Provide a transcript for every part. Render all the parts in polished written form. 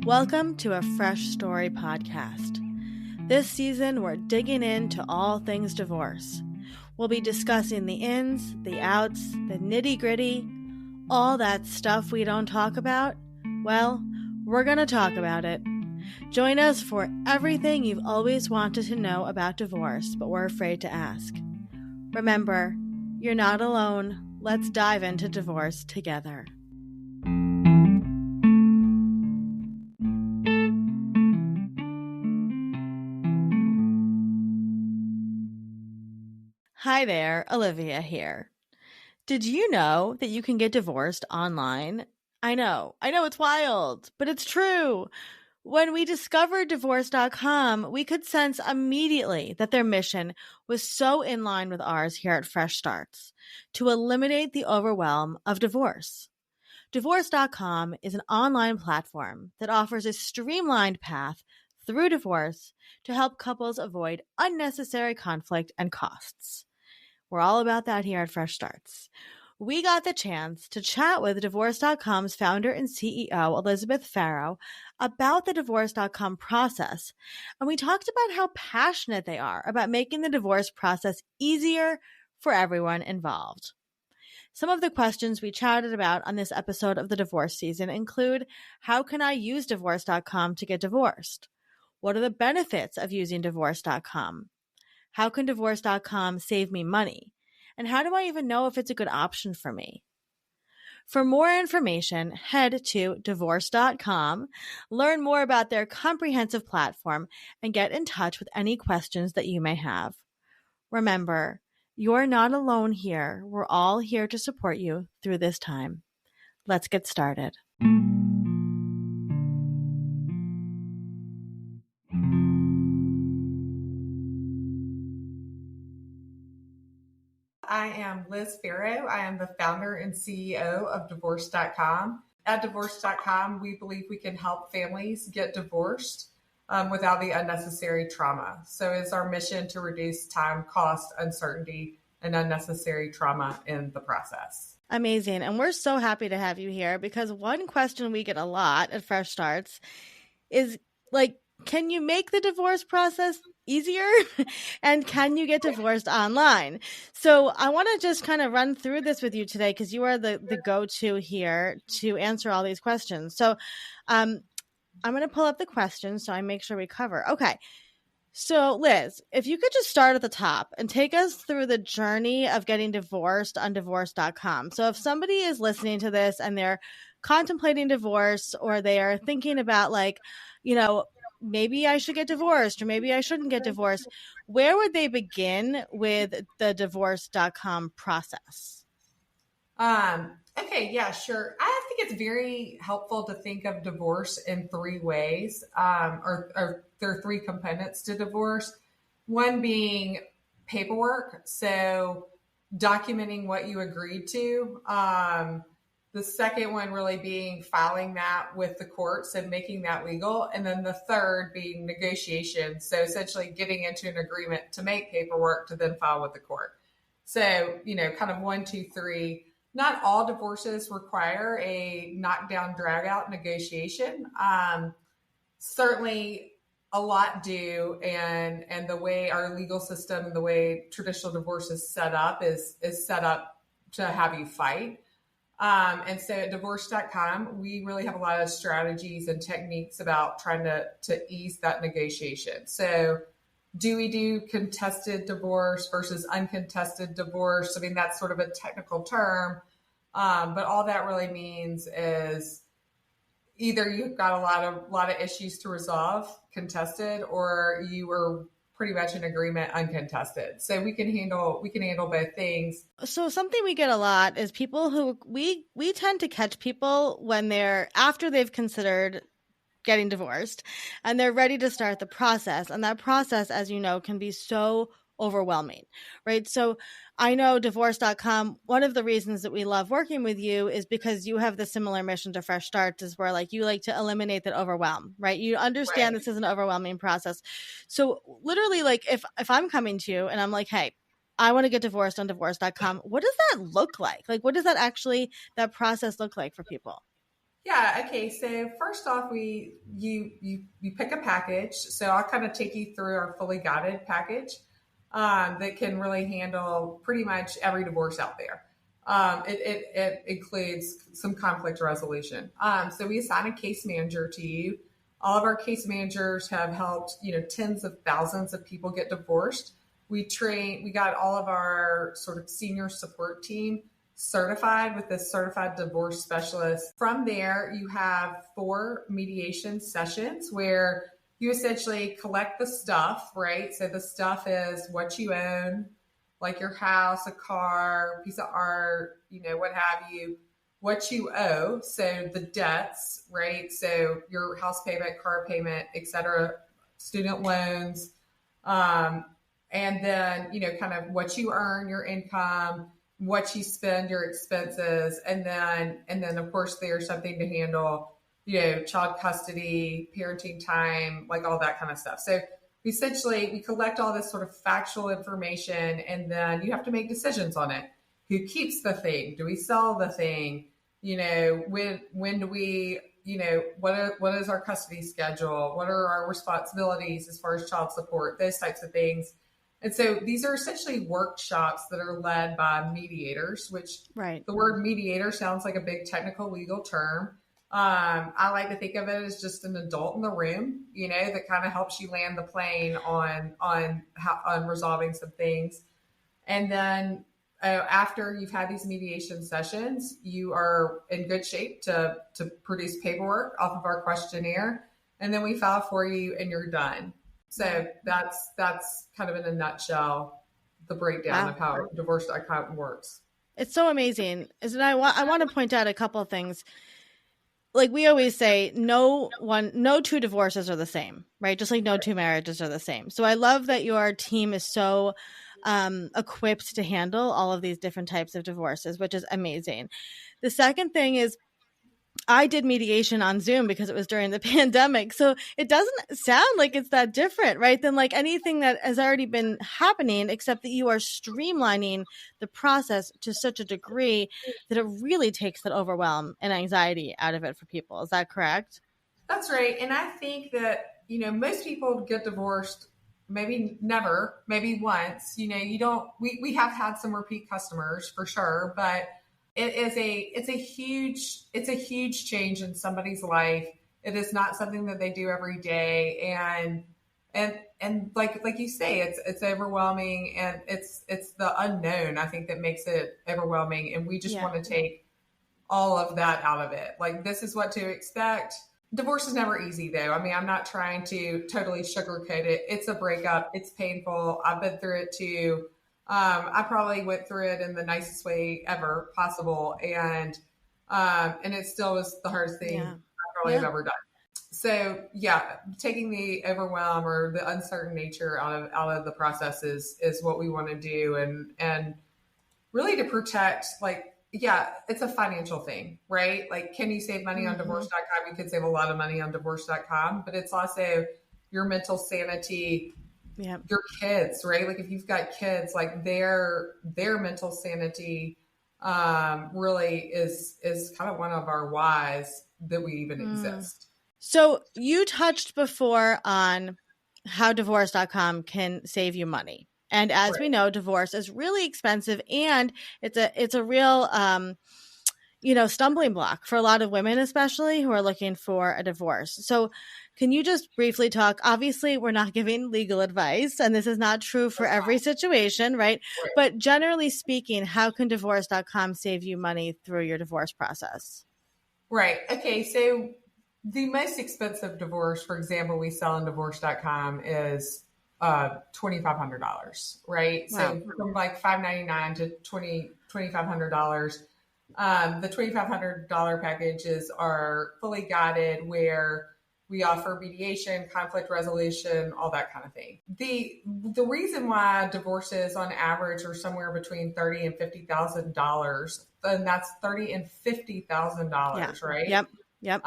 Welcome to a Fresh Story podcast. This season, we're digging into all things divorce. We'll be discussing the ins, the outs, the nitty-gritty, all that stuff we don't talk about. Well, we're going to talk about it. Join us for everything you've always wanted to know about divorce, but were afraid to ask. Remember, you're not alone. Let's dive into divorce together. Hi there, Olivia here. Did you know that you can get divorced online? I know it's wild, but it's true. When we discovered divorce.com, we could sense immediately that their mission was so in line with ours here at Fresh Starts, to eliminate the overwhelm of divorce. Divorce.com is an online platform that offers a streamlined path through divorce to help couples avoid unnecessary conflict and costs. We're all about that here at Fresh Starts. We got the chance to chat with Divorce.com's founder and CEO, Elizabeth Pharo, about the Divorce.com process, and we talked about how passionate they are about making the divorce process easier for everyone involved. Some of the questions we chatted about on this episode of the divorce season include, how can I use Divorce.com to get divorced? What are the benefits of using Divorce.com? How can Divorce.com save me money? And how do I even know if it's a good option for me? For more information, head to Divorce.com, learn more about their comprehensive platform, and get in touch with any questions that you may have. Remember, you're not alone here. We're all here to support you through this time. Let's get started. I am Liz Pharo. I am the founder and CEO of Divorce.com. At Divorce.com, we believe we can help families get divorced without the unnecessary trauma. So it's our mission to reduce time, cost, uncertainty, and unnecessary trauma in the process. Amazing. And we're so happy to have you here because one question we get a lot at Fresh Starts is can you make the divorce process easier? And can you get divorced online? So I want to just kind of run through this with you today because you are the go-to here to answer all these questions. So I'm going to pull up the questions so I make sure we cover. Okay. So Liz, if you could just start at the top and take us through the journey of getting divorced on divorce.com. So if somebody is listening to this and they're contemplating divorce or they are thinking about maybe I should get divorced or maybe I shouldn't get divorced, where would they begin with the divorce.com process? Okay, yeah, sure. I think it's very helpful to think of divorce in three ways, or there are three components to divorce. One being paperwork, so documenting what you agreed to. The second one really being filing that with the courts and making that legal. And then the third being negotiation. So essentially getting into an agreement to make paperwork to then file with the court. So, kind of 1, 2, 3. Not all divorces require a knockdown, drag out negotiation. Certainly a lot do. And the way our legal system and the way traditional divorce is set up is set up to have you fight. And so at Divorce.com, we really have a lot of strategies and techniques about trying to ease that negotiation. So do we do contested divorce versus uncontested divorce? I mean, that's sort of a technical term, but all that really means is either you've got a lot of issues to resolve contested, or you are pretty much in agreement uncontested. So we can handle both things. So something we get a lot is people who we tend to catch people when after they've considered getting divorced and they're ready to start the process. And that process, as you know, can be so overwhelming, right? So I know Divorce.com, one of the reasons that we love working with you is because you have the similar mission to Fresh Starts, is where you like to eliminate that overwhelm, right? You understand This is an overwhelming process. So literally if I'm coming to you and I'm like, hey, I want to get divorced on Divorce.com, what does that look like? What does that process look like for people? Yeah. Okay. So first off, you pick a package. So I'll kind of take you through our fully guided package that can really handle pretty much every divorce out there. It includes some conflict resolution. So we assign a case manager to you. All of our case managers have helped, tens of thousands of people get divorced. We got all of our sort of senior support team certified with a certified divorce specialist. From there, you have 4 mediation sessions where you essentially collect the stuff, right? So the stuff is what you own, like your house, a car, piece of art, what have you, what you owe. So the debts, right? So your house payment, car payment, etc., student loans, and then, kind of what you earn, your income, what you spend, your expenses, and then of course there's something to handle, child custody, parenting time, like all that kind of stuff. So essentially we collect all this sort of factual information, and then you have to make decisions on it. Who keeps the thing? Do we sell the thing? When do we, what is our custody schedule? What are our responsibilities as far as child support? Those types of things. And so these are essentially workshops that are led by mediators, which Right. the word mediator sounds like a big technical legal term. I like to think of it as just an adult in the room, that kind of helps you land the plane on resolving some things. And then after you've had these mediation sessions, you are in good shape to produce paperwork off of our questionnaire, and then we file for you, and you're done. So that's kind of in a nutshell the breakdown of how divorce.com works. It's so amazing. I want to point out a couple of things. Like we always say, no 2 divorces are the same, right? Just like no 2 marriages are the same. So I love that your team is so equipped to handle all of these different types of divorces, which is amazing. The second thing is, I did mediation on Zoom because it was during the pandemic. So it doesn't sound like it's that different, right? Than like anything that has already been happening, except that you are streamlining the process to such a degree that it really takes that overwhelm and anxiety out of it for people. Is that correct? That's right. And I think that, most people get divorced, maybe never, maybe once. We have had some repeat customers for sure, but it's a huge change in somebody's life. It is not something that they do every day. And like you say, it's overwhelming, and it's the unknown, I think, that makes it overwhelming. And we just want to take all of that out of it. Like, this is what to expect. Divorce is never easy, though. I mean, I'm not trying to totally sugarcoat it. It's a breakup. It's painful. I've been through it too. I probably went through it in the nicest way ever possible. And it still was the hardest thing I probably have ever done. So taking the overwhelm or the uncertain nature out of the process is what we want to do. And really to protect, it's a financial thing, right? Like, can you save money on divorce.com? You can save a lot of money on divorce.com, but it's also your mental sanity, your kids, right? Like, if you've got kids, like their mental sanity really is kind of one of our whys that we even exist. So you touched before on how divorce.com can save you money. And as we know, divorce is really expensive, and it's a real, stumbling block for a lot of women, especially who are looking for a divorce. So can you just briefly talk? Obviously, we're not giving legal advice, and this is not true for every situation, right? But generally speaking, how can divorce.com save you money through your divorce process? Right. Okay. So the most expensive divorce, for example, we sell on divorce.com is $2,500, right? Wow. So from like $599 to $2,500. The $2,500 packages are fully guided, where we offer mediation, conflict resolution, all that kind of thing. The reason why divorces on average are somewhere between $30,000 and $50,000, and that's $30,000 and $50,000, right? Yep.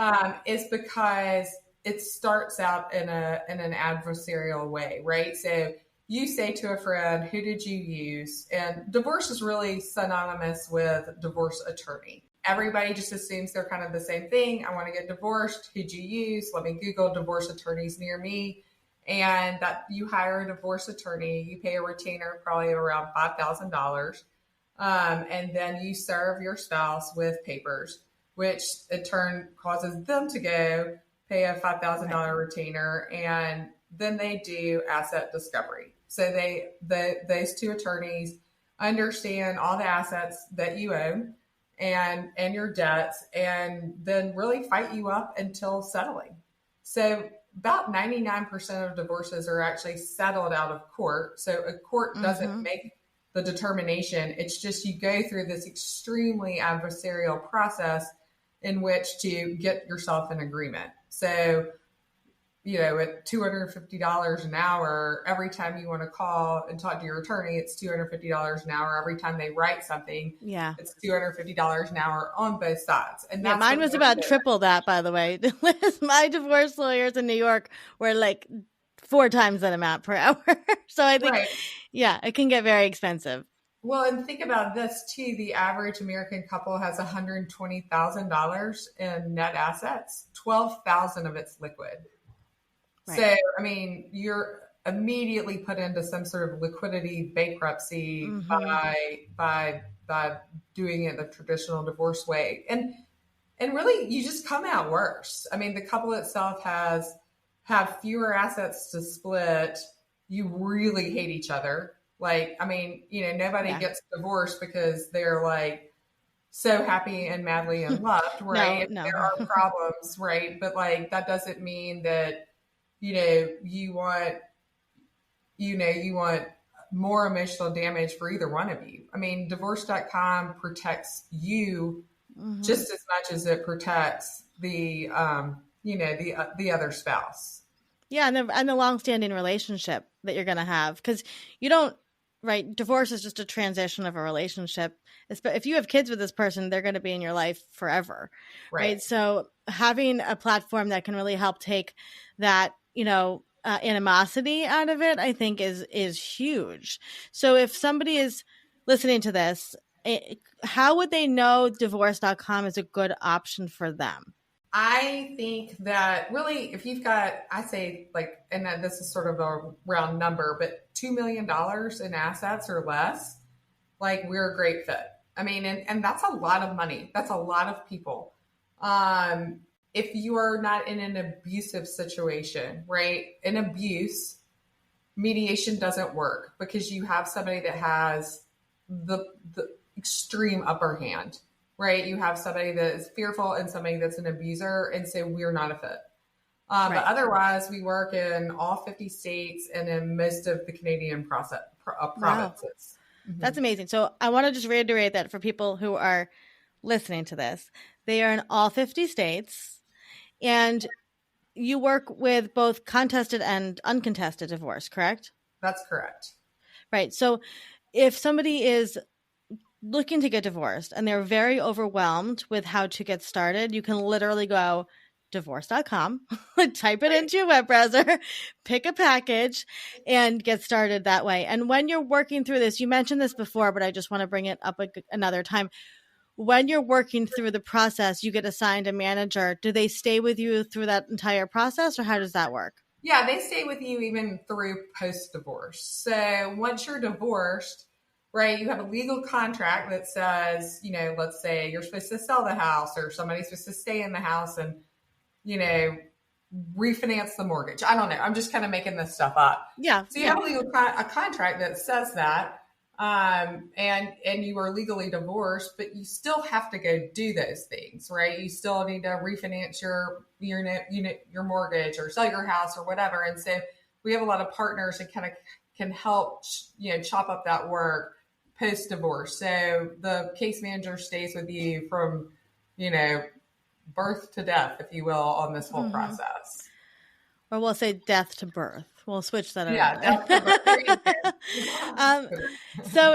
Is because it starts out in an adversarial way, right? So you say to a friend, who did you use? And divorce is really synonymous with divorce attorney. everybody just assumes they're kind of the same thing. I want to get divorced. Who'd you use? Let me Google divorce attorneys near me. And that you hire a divorce attorney, you pay a retainer probably around $5,000. And then you serve your spouse with papers, which in turn causes them to go pay a $5,000 retainer. And then they do asset discovery. So those two attorneys understand all the assets that you own and your debts, and then really fight you up until settling. So about 99% of divorces are actually settled out of court. So a court doesn't make the determination. It's just you go through this extremely adversarial process in which to get yourself an agreement. So, at $250 an hour, every time you want to call and talk to your attorney, it's $250 an hour. Every time they write something, it's $250 an hour on both sides. And that's mine was about triple that, by the way. My divorce lawyers in New York were like 4 times that amount per hour. So I think, it can get very expensive. Well, and think about this too. The average American couple has $120,000 in net assets. 12,000 of it's liquid. Right. So, I mean, you're immediately put into some sort of liquidity bankruptcy by doing it the traditional divorce way. And really, you just come out worse. I mean, the couple itself have fewer assets to split. You really hate each other. Like, I mean, nobody gets divorced because they're like so happy and madly in love, right? No. There are problems, right? But like, that doesn't mean that, you want more emotional damage for either one of you. I mean, divorce.com protects you just as much as it protects the other spouse. Yeah. And the longstanding relationship that you're going to have, because you don't, right. Divorce is just a transition of a relationship. If you have kids with this person, they're going to be in your life forever. Right. So having a platform that can really help take that, animosity out of it, I think is huge. So if somebody is listening to this, how would they know divorce.com is a good option for them? I think that really, if you've got, I say and this is sort of a round number, but $2 million in assets or less, we're a great fit. I mean, and that's a lot of money. That's a lot of people. If you are not in an abusive situation, right? In abuse, mediation doesn't work because you have somebody that has the extreme upper hand, right? You have somebody that is fearful and somebody that's an abuser, and so we're not a fit. But otherwise, we work in all 50 states and in most of the Canadian provinces. Wow. That's amazing. So I want to just reiterate that for people who are listening to this, they are in all 50 states. And you work with both contested and uncontested divorce, correct? That's correct. Right. So if somebody is looking to get divorced and they're very overwhelmed with how to get started, you can literally go divorce.com, type it into your web browser, pick a package, and get started that way. And when you're working through this, you mentioned this before, but I just want to bring it up another time. When you're working through the process, you get assigned a manager. Do they stay with you through that entire process, or how does that work? Yeah, they stay with you even through post-divorce. So once you're divorced, right, you have a legal contract that says, let's say you're supposed to sell the house or somebody's supposed to stay in the house and, refinance the mortgage. I don't know. I'm just kind of making this stuff up. Yeah. So you have a contract that says that. And you are legally divorced, but you still have to go do those things, right? You still need to refinance your mortgage or sell your house or whatever. And so we have a lot of partners that kind of can help, chop up that work post divorce. So the case manager stays with you from, birth to death, if you will, on this whole process. Or we'll say death to birth. We'll switch that. Yeah. So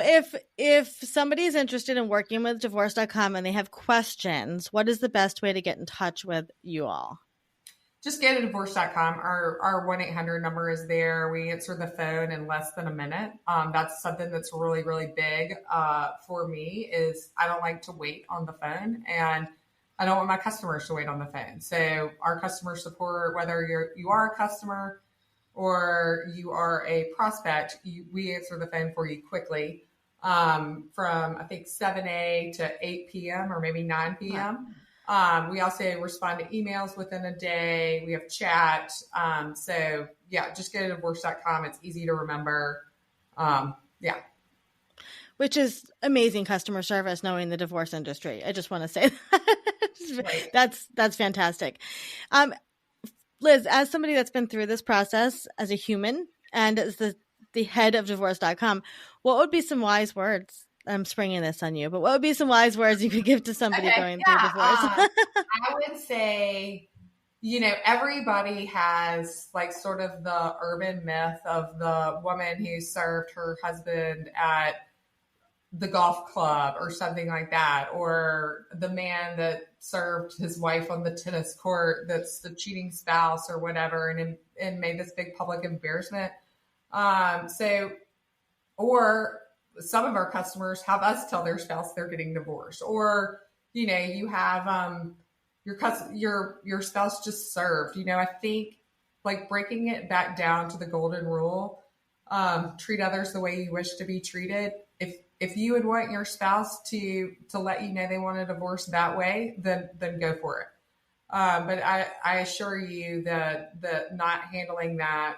if somebody is interested in working with divorce.com and they have questions, what is the best way to get in touch with you all? just go to divorce.com. Our 1-800 number is there. We answer the phone in less than a minute. That's something that's really, really big for me is I don't like to wait on the phone, and I don't want my customers to wait on the phone. So our customer support, whether you are a customer or you are a prospect, we answer the phone for you quickly from I think 7 to 8 p.m. or maybe 9 p.m. We also respond to emails within a day. We have chat. So yeah, just go to divorce.com. It's easy to remember. Yeah. Which is amazing customer service, knowing the divorce industry. I just want to say that. Right. That's fantastic. Liz, as somebody that's been through this process as a human and as the head of divorce.com, what would be some wise words? I'm springing this on you, but what would be some wise words you could give to somebody going through divorce? I would say, everybody has like sort of the urban myth of the woman who served her husband at the golf club or something like that, or the man that served his wife on the tennis court that's the cheating spouse or whatever, and made this big public embarrassment. Or some of our customers have us tell their spouse they're getting divorced, or you have your spouse just served. I think like breaking it back down to the golden rule, treat others the way you wish to be treated. If you would want your spouse to let you know they want a divorce that way, then go for it. But I assure you that not handling that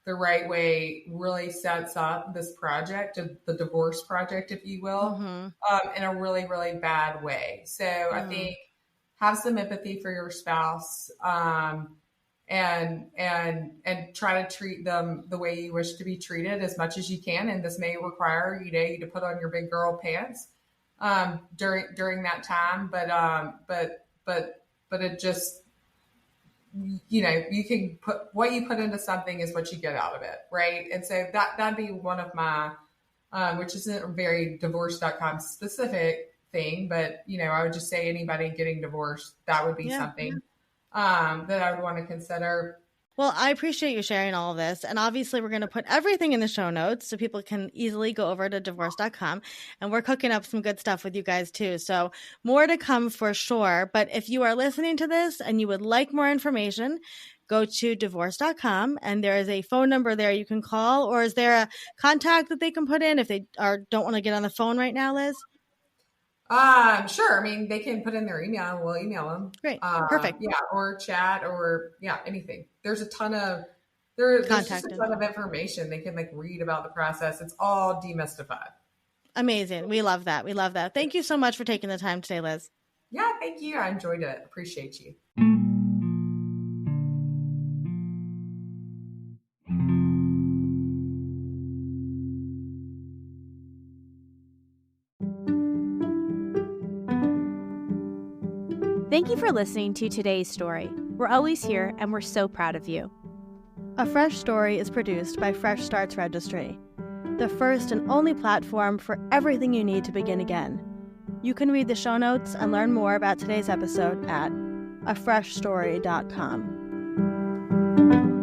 the right way really sets up this project, the divorce project, if you will, in a really, really bad way. So I think have some empathy for your spouse, and try to treat them the way you wish to be treated as much as you can. And this may require you to put on your big girl pants during that time. But it just, you can put what you put into something is what you get out of it, right? And so that'd be one of my, which isn't a very divorce.com specific thing, but I would just say anybody getting divorced, that would be something that I would want to consider. Well, I appreciate you sharing all of this. And obviously, we're going to put everything in the show notes so people can easily go over to divorce.com. And we're cooking up some good stuff with you guys, too. So more to come for sure. But if you are listening to this and you would like more information, go to divorce.com. And there is a phone number there you can call. Or is there a contact that they can put in if they don't want to get on the phone right now, Liz? Sure. I mean, they can put in their email. We'll email them. Great. Perfect. Yeah. Or chat or anything. There's a ton of, there's just a ton of information. They can read about the process. It's all demystified. Amazing. We love that. We love that. Thank you so much for taking the time today, Liz. Yeah. Thank you. I enjoyed it. Appreciate you. Thank you for listening to today's story. We're always here, and we're so proud of you. A Fresh Story is produced by Fresh Starts Registry, the first and only platform for everything you need to begin again. You can read the show notes and learn more about today's episode at afreshstory.com.